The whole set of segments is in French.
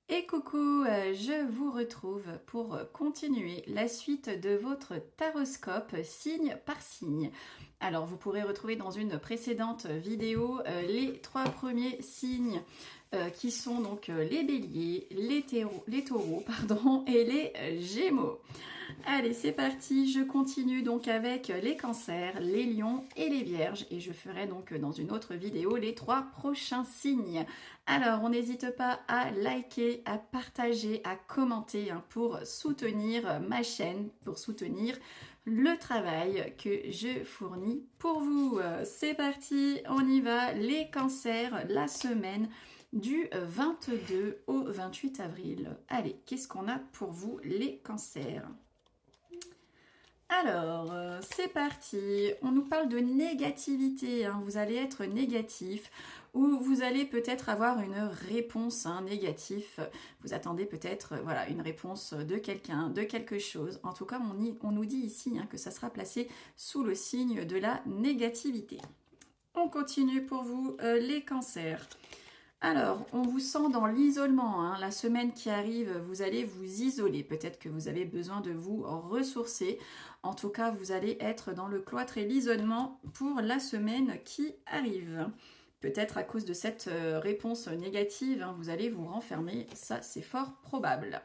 Et coucou, je vous retrouve pour continuer la suite de votre taroscope signe par signe. Alors vous pourrez retrouver dans une précédente vidéo les trois premiers signes qui sont donc les béliers, les taureaux pardon, et les gémeaux. Allez, c'est parti, je continue donc avec les cancers, les lions et les vierges et je ferai donc dans une autre vidéo les trois prochains signes. Alors, on n'hésite pas à liker, à partager, à commenter pour soutenir ma chaîne, pour soutenir le travail que je fournis pour vous. C'est parti, on y va, les cancers, la semaine du 22 au 28 avril. Allez, qu'est-ce qu'on a pour vous les cancers ? Alors, c'est parti. On nous parle de négativité. Vous allez être négatif ou vous allez peut-être avoir une réponse négative. Vous attendez peut-être voilà, une réponse de quelqu'un, de quelque chose. En tout cas, on nous dit ici que ça sera placé sous le signe de la négativité. On continue pour vous les cancers. Alors, on vous sent dans l'isolement. La semaine qui arrive, vous allez vous isoler. Peut-être que vous avez besoin de vous ressourcer. En tout cas, vous allez être dans le cloître et l'isolement pour la semaine qui arrive. Peut-être à cause de cette réponse négative, vous allez vous renfermer. Ça, c'est fort probable.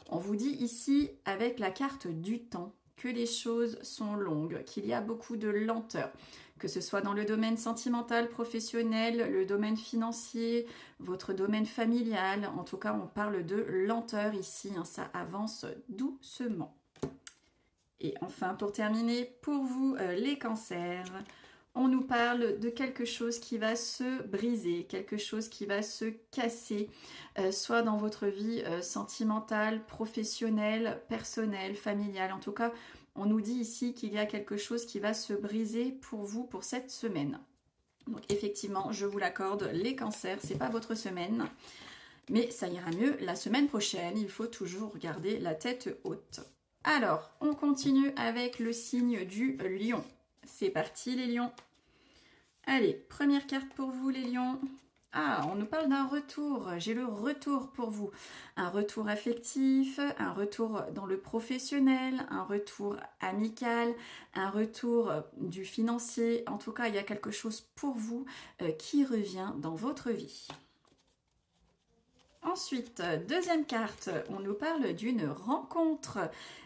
On vous dit ici, avec la carte du temps, que les choses sont longues, qu'il y a beaucoup de lenteur, que ce soit dans le domaine sentimental, professionnel, le domaine financier, votre domaine familial. En tout cas, on parle de lenteur ici, ça avance doucement. Et enfin, pour terminer, pour vous, les cancers, on nous parle de quelque chose qui va se briser, quelque chose qui va se casser, soit dans votre vie sentimentale, professionnelle, personnelle, familiale. En tout cas, on nous dit ici qu'il y a quelque chose qui va se briser pour vous pour cette semaine. Donc effectivement, je vous l'accorde, les cancers, c'est pas votre semaine, mais ça ira mieux la semaine prochaine. Il faut toujours garder la tête haute. Alors, on continue avec le signe du lion. C'est parti les lions. Allez, première carte pour vous les lions. Ah, on nous parle d'un retour. J'ai le retour pour vous. Un retour affectif, un retour dans le professionnel, un retour amical, un retour du financier. En tout cas, il y a quelque chose pour vous qui revient dans votre vie. Ensuite, deuxième carte, on nous parle d'une rencontre.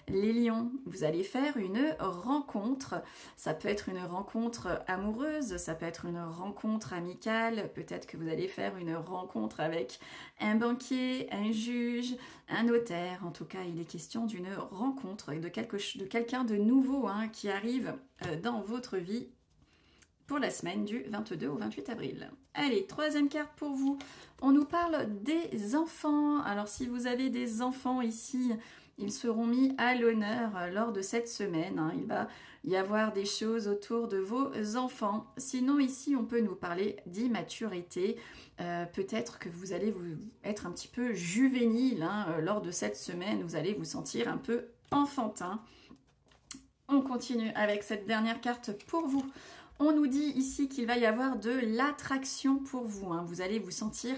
Les lions, vous allez faire une rencontre. Ça peut être une rencontre amoureuse, ça peut être une rencontre amicale. Peut-être que vous allez faire une rencontre avec un banquier, un juge, un notaire. En tout cas, il est question d'une rencontre de quelqu'un de nouveau qui arrive dans votre vie pour la semaine du 22 au 28 avril. Allez, troisième carte pour vous. On nous parle des enfants. Alors si vous avez des enfants ici, ils seront mis à l'honneur lors de cette semaine. Il va y avoir des choses autour de vos enfants. Sinon ici, on peut nous parler d'immaturité. Peut-être que vous allez être un petit peu juvénile lors de cette semaine. Vous allez vous sentir un peu enfantin. On continue avec cette dernière carte pour vous. On nous dit ici qu'il va y avoir de l'attraction pour vous. Vous allez vous sentir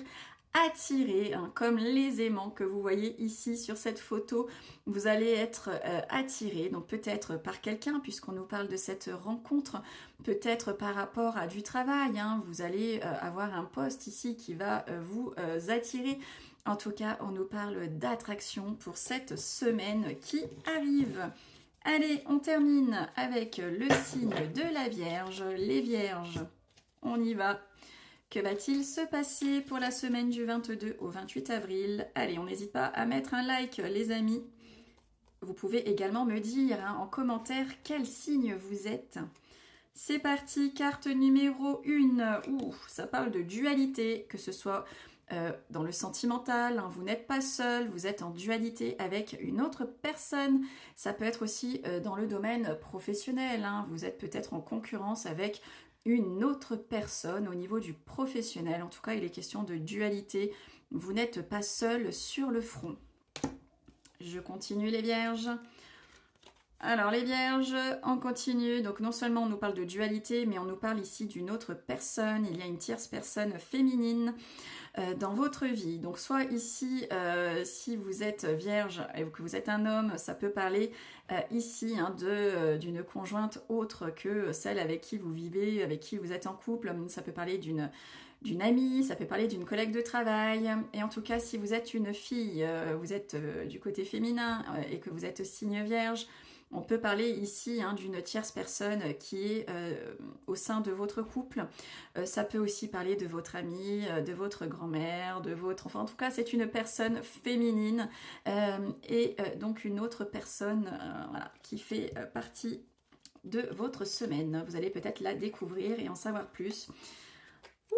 attiré, comme les aimants que vous voyez ici sur cette photo. Vous allez être attiré, donc peut-être par quelqu'un, puisqu'on nous parle de cette rencontre, peut-être par rapport à du travail. Vous allez avoir un poste ici qui va vous attirer. En tout cas, on nous parle d'attraction pour cette semaine qui arrive. Allez, on termine avec le signe de la Vierge. Les Vierges, on y va. Que va-t-il se passer pour la semaine du 22 au 28 avril? Allez, on n'hésite pas à mettre un like, les amis. Vous pouvez également me dire en commentaire quel signe vous êtes. C'est parti, carte numéro 1. Ça parle de dualité, que ce soit dans le sentimental, vous n'êtes pas seul, vous êtes en dualité avec une autre personne. Ça peut être aussi dans le domaine professionnel, vous êtes peut-être en concurrence avec une autre personne au niveau du professionnel. En tout cas, il est question de dualité. Vous n'êtes pas seul sur le front. Je continue les vierges. Alors les vierges, on continue. Donc non seulement on nous parle de dualité, mais on nous parle ici d'une autre personne. Il y a une tierce personne féminine dans votre vie. Donc soit ici, si vous êtes vierge et que vous êtes un homme, ça peut parler ici hein, d'une conjointe autre que celle avec qui vous vivez, avec qui vous êtes en couple. Ça peut parler d'une amie, ça peut parler d'une collègue de travail. Et en tout cas, si vous êtes une fille, vous êtes du côté féminin et que vous êtes signe vierge, on peut parler ici hein, d'une tierce personne qui est au sein de votre couple. Ça peut aussi parler de votre amie, de votre grand-mère, de votre... Enfin, en tout cas, c'est une personne féminine et donc une autre personne voilà, qui fait partie de votre semaine. Vous allez peut-être la découvrir et en savoir plus.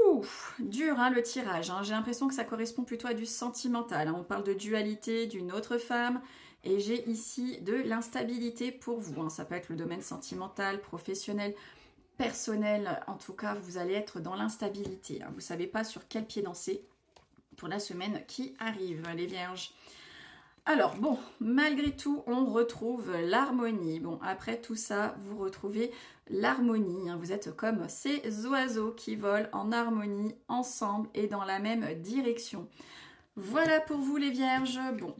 Ouh, dur hein, le tirage. Hein. J'ai l'impression que ça correspond plutôt à du sentimental. Hein. On parle de dualité d'une autre femme. Et j'ai ici de l'instabilité pour vous. Hein. Ça peut être le domaine sentimental, professionnel, personnel. En tout cas, vous allez être dans l'instabilité. Hein. Vous ne savez pas sur quel pied danser pour la semaine qui arrive, les vierges. Alors, bon, malgré tout, on retrouve l'harmonie. Bon, après tout ça, vous retrouvez l'harmonie. Hein. Vous êtes comme ces oiseaux qui volent en harmonie, ensemble et dans la même direction. Voilà pour vous, les vierges. Bon,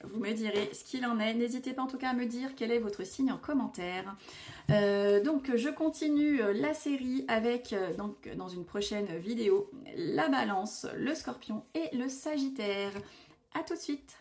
vous me direz ce qu'il en est. N'hésitez pas en tout cas à me dire quel est votre signe en commentaire. Donc je continue la série avec, donc, dans une prochaine vidéo, la balance, le scorpion et le sagittaire. A tout de suite.